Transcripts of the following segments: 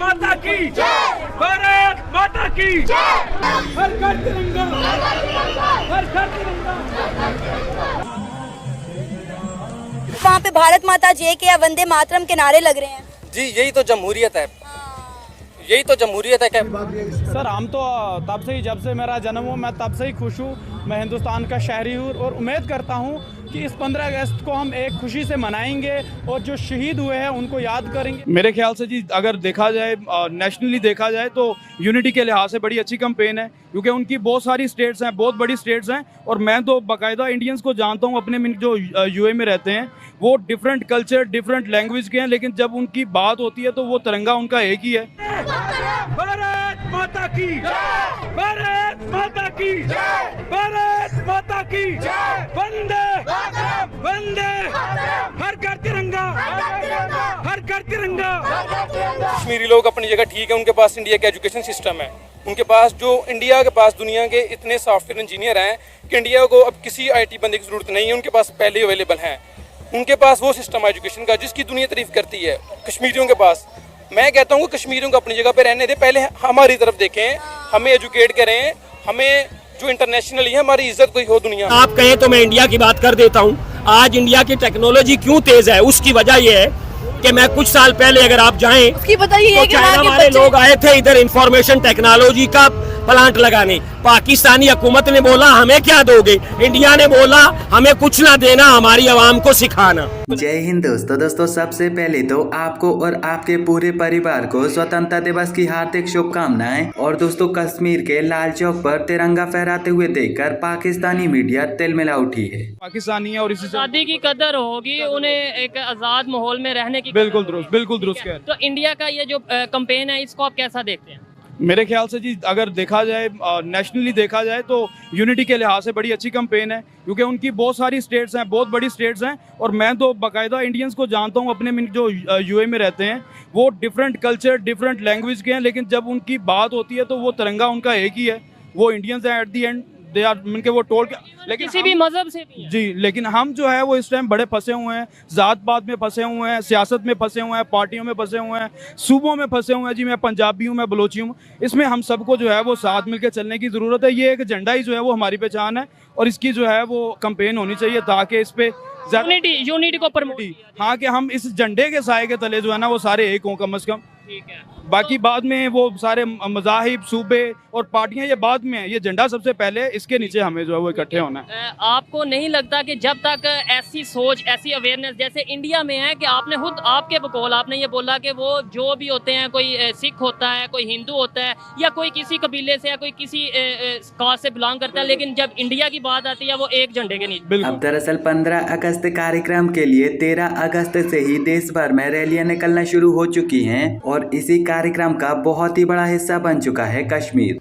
माता की जय, भारत माता की जय, हर घर तिरंगा, हर घर तिरंगा। वहाँ पे भारत माता जय के या वंदे मातरम के नारे लग रहे हैं। जी यही तो जमहूरियत है, यही तो जमहूरियत है। क्या सर हम तो तब से ही, जब से मेरा जन्म हुआ मैं तब से ही खुश हूँ। मैं हिंदुस्तान का शहरी हूँ और उम्मीद करता हूँ कि इस 15 अगस्त को हम एक खुशी से मनाएंगे और जो शहीद हुए हैं उनको याद करेंगे। मेरे ख्याल से जी अगर देखा जाए नेशनली देखा जाए तो यूनिटी के लिहाज से बड़ी अच्छी कैंपेन है, क्योंकि उनकी बहुत सारी स्टेट्स हैं, बहुत बड़ी स्टेट्स हैं, और मैं तो बाकायदा इंडियंस को जानता हूँ अपने में जो यूए में रहते हैं, वो डिफरेंट कल्चर डिफरेंट लैंग्वेज के हैं, लेकिन जब उनकी बात होती है तो वो तिरंगा उनका एक ही है। भारत माता की जय, भारत माता की जय, भारत माता की जय, वंदे वंदे, हर घर तिरंगा, हर घर तिरंगा। कश्मीरी लोग अपनी जगह ठीक है, उनके पास इंडिया का एजुकेशन सिस्टम है, उनके पास जो इंडिया के पास दुनिया के इतने सॉफ्टवेयर इंजीनियर हैं कि इंडिया को अब किसी आईटी बंदे की जरूरत नहीं है, उनके पास पहले अवेलेबल हैं। उनके पास वो सिस्टम है एजुकेशन का जिसकी दुनिया तारीफ करती है। कश्मीरियों के पास, मैं कहता हूँ कि कश्मीरियों को अपनी जगह पे रहने दे, पहले हमारी तरफ देखें, हमें एजुकेट करें, हमें जो इंटरनेशनली है हमारी इज्जत कोई हो दुनिया। आप कहें तो मैं इंडिया की बात कर देता हूँ। आज इंडिया की टेक्नोलॉजी क्यों तेज है, उसकी वजह यह है कि मैं कुछ साल पहले अगर आप जाएं उसकी बताइए तो चाइना वाले लोग आए थे इधर इंफॉर्मेशन टेक्नोलॉजी का प्लांट लगाने। पाकिस्तानी हुकूमत ने बोला हमें क्या दोगे, इंडिया ने बोला हमें कुछ ना देना, हमारी आवाम को सिखाना। जय हिंद दोस्तों सबसे पहले तो आपको और आपके पूरे परिवार को स्वतंत्रता दिवस की हार्दिक शुभकामनाएं। और दोस्तों कश्मीर के लाल चौक पर तिरंगा फहराते हुए देखकर पाकिस्तानी मीडिया तिलमिला उठी है। पाकिस्तानी है और इसी से आज़ादी की कदर होगी, उन्हें एक आज़ाद माहौल में रहने की बिल्कुल दुरुस्त कह रहे हैं। तो इंडिया का ये जो कैंपेन है इसको आप कैसा देखते हैं? मेरे ख्याल से जी अगर देखा जाए नेशनली देखा जाए तो यूनिटी के लिहाज से बड़ी अच्छी कैंपेन है, क्योंकि उनकी बहुत सारी स्टेट्स हैं, बहुत बड़ी स्टेट्स हैं, और मैं तो बाकायदा इंडियंस को जानता हूँ अपने में जो यूए में रहते हैं, वो डिफरेंट कल्चर डिफरेंट लैंग्वेज के हैं, लेकिन जब उनकी बात होती है तो वो तिरंगा उनका एक ही है। वो इंडियंस हैं at the end, they are उनके वो टोल के, लेकिन किसी भी मजहब से भी है। जी, लेकिन हम जो है वो इस टाइम बड़े फंसे हुए हैं, जात पात में फंसे हुए हैं, सियासत में फंसे हुए हैं, पार्टियों में फंसे हुए हैं, सूबों में फंसे हुए हैं। जी मैं पंजाबी हूँ, मैं बलोची हूँ, इसमें हम सबको जो है वो साथ मिलकर चलने की ज़रूरत है। ये एक झंडा ही जो है वो हमारी पहचान है, और इसकी जो है वो कैंपेन होनी चाहिए ताकि इस पे यूनिटी को प्रमोट, हाँ, कि हम इस झंडे के साए के तले जो है ना वो सारे एक हों कम से कम। ठीक है। बाकी बाद में वो सारे मज़ाहिब सूबे और पार्टियां ये बाद में है, ये झंडा सबसे पहले, इसके नीचे हमें जो है वो इकट्ठे होना है। आपको नहीं लगता कि जब तक ऐसी सोच ऐसी अवेयरनेस जैसे इंडिया में है कि आपने खुद आपके बकौल आपने ये बोला कि वो जो भी होते हैं, कोई सिख होता है, कोई हिंदू होता है, या कोई किसी कबीले से या कोई किसी कास्ट से बिलोंग करता है, लेकिन जब इंडिया की बात आती है वो एक झंडे के नीचे। अब दरअसल 15 अगस्त कार्यक्रम के लिए 13 अगस्त से ही देश भर में रैलियां निकलना शुरू हो चुकी हैं, और इसी कार्यक्रम का बहुत ही बड़ा हिस्सा बन चुका है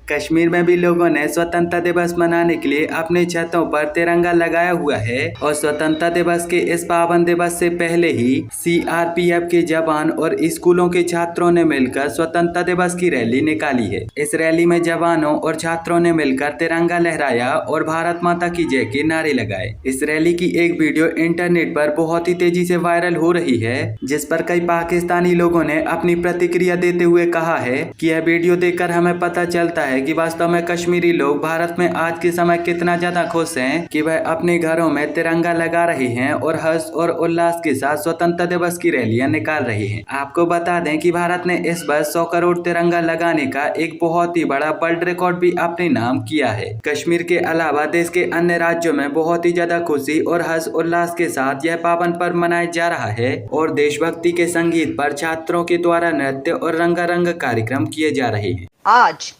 कश्मीर में भी लोगों ने स्वतंत्रता दिवस मनाने के लिए अपने छतों पर तिरंगा लगाया हुआ है। और स्वतंत्रता दिवस के इस पावन दिवस से पहले ही सीआरपीएफ के जवान और स्कूलों के छात्रों ने मिलकर स्वतंत्रता दिवस की रैली निकाली है। इस रैली में जवानों और छात्रों ने मिलकर तिरंगा लहराया और भारत माता की जय के नारे लगाए। इस रैली की एक वीडियो इंटरनेट पर बहुत ही तेजी से वायरल हो रही है, जिस पर कई पाकिस्तानी लोगों ने अपनी प्रतिक्रिया देते हुए कहा है कि यह वीडियो देखकर हमें पता चलता है कि वास्तव में कश्मीरी लोग भारत में आज के समय कितना ज्यादा खुश हैं कि वह अपने घरों में तिरंगा लगा रहे हैं और हर्ष और उल्लास के साथ स्वतंत्रता दिवस की रैलियां निकाल रहे हैं। आपको बता दें कि भारत ने इस बार 100 करोड़ तिरंगा लगाने का एक बहुत ही बड़ा वर्ल्ड रिकॉर्ड भी अपने नाम किया है। कश्मीर के अलावा देश के अन्य राज्यों में बहुत ही ज्यादा खुशी और हर्ष उल्लास के साथ यह पावन पर्व मनाया जा रहा है, और देशभक्ति के संगीत पर छात्रों के द्वारा नृत्य और रंगारंग कार्यक्रम किए जा रहे हैं। आज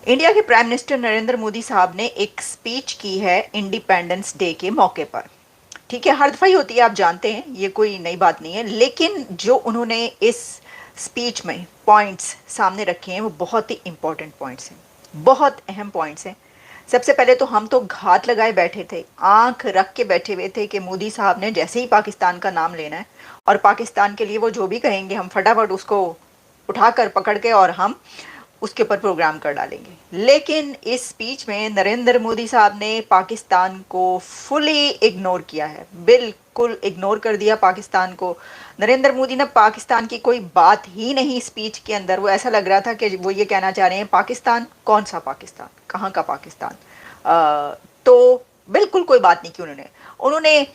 इंडिया के प्राइम मिनिस्टर नरेंद्र मोदी साहब ने एक स्पीच की है इंडिपेंडेंस डे के मौके पर। ठीक है, हर दफा ही होती है, आप जानते हैं, ये कोई नई बात नहीं है, लेकिन जो उन्होंने इस स्पीच में पॉइंट्स सामने रखे हैं वो बहुत ही इंपॉर्टेंट पॉइंट्स हैं, बहुत अहम पॉइंट्स हैं। सबसे पहले तो हम तो घात लगाए बैठे थे, आंख रख के बैठे हुए थे कि मोदी साहब ने जैसे ही पाकिस्तान का नाम लेना है और पाकिस्तान के लिए वो जो भी कहेंगे हम फटाफट उसको उठाकर पकड़ के और हम उसके ऊपर प्रोग्राम कर डालेंगे। लेकिन इस स्पीच में नरेंद्र मोदी साहब ने पाकिस्तान को फुली इग्नोर किया है, बिल्कुल इग्नोर कर दिया पाकिस्तान को। नरेंद्र मोदी ने पाकिस्तान की कोई बात ही नहीं स्पीच के अंदर। वो ऐसा लग रहा था कि वो ये कहना चाह रहे हैं पाकिस्तान, कौन सा पाकिस्तान, कहाँ का पाकिस्तान। तो बिल्कुल कोई बात नहीं की उन्होंने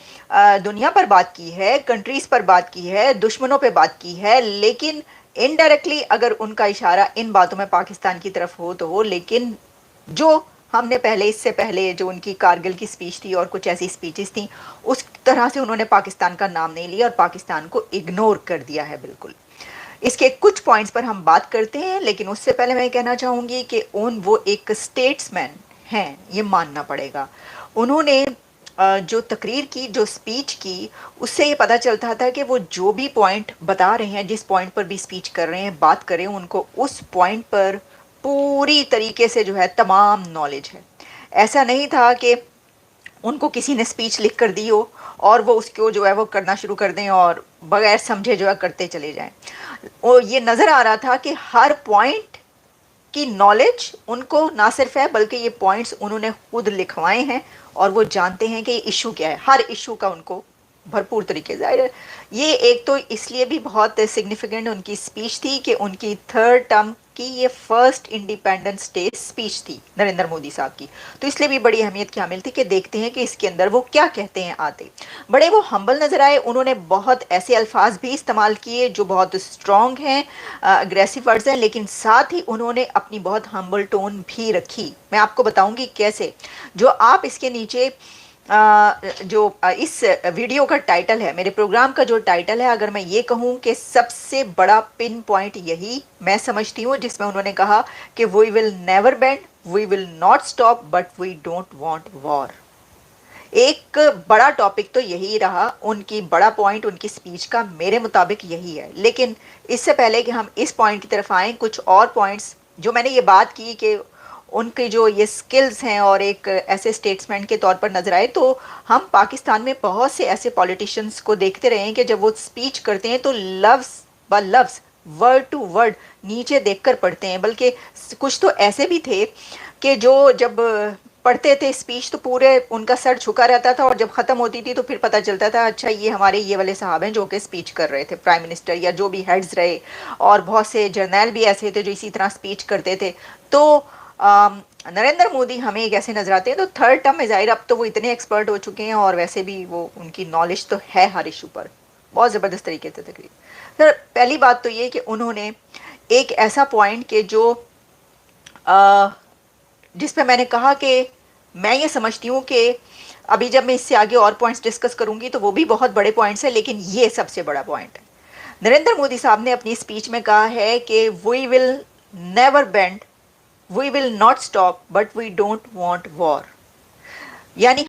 दुनिया पर बात की है, कंट्रीज पर बात की है, दुश्मनों पे बात की है, लेकिन इनडायरेक्टली अगर उनका इशारा इन बातों में पाकिस्तान की तरफ हो तो हो। लेकिन जो हमने पहले, इससे पहले जो उनकी कारगिल की स्पीच थी और कुछ ऐसी स्पीचेस थी, उस तरह से उन्होंने पाकिस्तान का नाम नहीं लिया और पाकिस्तान को इग्नोर कर दिया है बिल्कुल। इसके कुछ पॉइंट्स पर हम बात करते हैं, लेकिन उससे पहले मैं कहना चाहूँगी कि वो एक स्टेट्समैन हैं, ये मानना पड़ेगा। उन्होंने जो तकरीर की, जो स्पीच की, उससे ये पता चलता था कि वो जो भी पॉइंट बता रहे हैं, जिस पॉइंट पर भी स्पीच कर रहे हैं, बात कर रहे हैं, उनको उस पॉइंट पर पूरी तरीके से जो है तमाम नॉलेज है। ऐसा नहीं था कि उनको किसी ने स्पीच लिख कर दी हो और वो उसको जो है वो करना शुरू कर दें और बगैर समझे जो है करते चले जाएं। और ये नज़र आ रहा था कि हर पॉइंट की नॉलेज उनको ना सिर्फ है, बल्कि ये पॉइंट्स उन्होंने खुद लिखवाए हैं और वो जानते हैं कि ये इशू क्या है। हर इशू का उनको भरपूर तरीके से, ये एक तो इसलिए भी बहुत सिग्निफिकेंट उनकी स्पीच थी कि उनकी थर्ड टर्म की ये फर्स्ट इंडिपेंडेंस डे स्पीच थी नरेंद्र मोदी साहब की, तो इसलिए भी बड़ी अहमियत की हामिल थी कि देखते हैं कि इसके अंदर वो क्या कहते हैं। आते बड़े वो हम्बल नज़र आए, उन्होंने बहुत ऐसे अल्फाज भी इस्तेमाल किए जो बहुत स्ट्रॉन्ग हैं, अग्रेसिव वर्ड्स हैं, लेकिन साथ ही उन्होंने अपनी बहुत हम्बल टोन भी रखी। मैं आपको बताऊंगी कैसे। जो आप इसके नीचे जो इस वीडियो का टाइटल है, मेरे प्रोग्राम का जो टाइटल है, अगर मैं ये कहूँ कि सबसे बड़ा पिन पॉइंट यही मैं समझती हूँ, जिसमें उन्होंने कहा कि we will never bend, we will not stop, but we don't want war. एक बड़ा टॉपिक तो यही रहा, उनकी बड़ा पॉइंट उनकी स्पीच का मेरे मुताबिक यही है। लेकिन इससे पहले कि हम इस पॉइंट की तरफ आएँ, कुछ और पॉइंट्स जो मैंने ये बात की कि उनके जो ये स्किल्स हैं और एक ऐसे स्टेट्समैन के तौर पर नजर आए, तो हम पाकिस्तान में बहुत से ऐसे पॉलिटिशियंस को देखते रहे हैं कि जब वो स्पीच करते हैं तो लफ्ज़ ब लफ्ज़, वर्ड टू वर्ड नीचे देखकर पढ़ते हैं। बल्कि कुछ तो ऐसे भी थे कि जो जब पढ़ते थे स्पीच तो पूरे उनका सर झुका रहता था और जब ख़त्म होती थी तो फिर पता चलता था अच्छा ये हमारे ये वाले साहब हैं जो कि स्पीच कर रहे थे, प्राइम मिनिस्टर या जो भी हेड्स रहे। और बहुत से जर्नैल भी ऐसे थे जो इसी तरह स्पीच करते थे। तो नरेंद्र मोदी हमें कैसे नजर आते हैं, तो थर्ड टर्म में ज़ाहिर अब तो वो इतने एक्सपर्ट हो चुके हैं और वैसे भी वो उनकी नॉलेज तो है हर इशू पर, बहुत ज़बरदस्त तरीके से तकरीर। सर पहली बात तो ये कि उन्होंने एक ऐसा पॉइंट के जो जिस पे मैंने कहा कि मैं ये समझती हूँ कि अभी जब मैं इससे आगे और पॉइंट्स डिस्कस करूँगी तो वो भी बहुत बड़े पॉइंट्स हैं, लेकिन ये सबसे बड़ा पॉइंट है। नरेंद्र मोदी साहब ने अपनी स्पीच में कहा है कि we will never bend, we will not stop, but we don't want war। यानी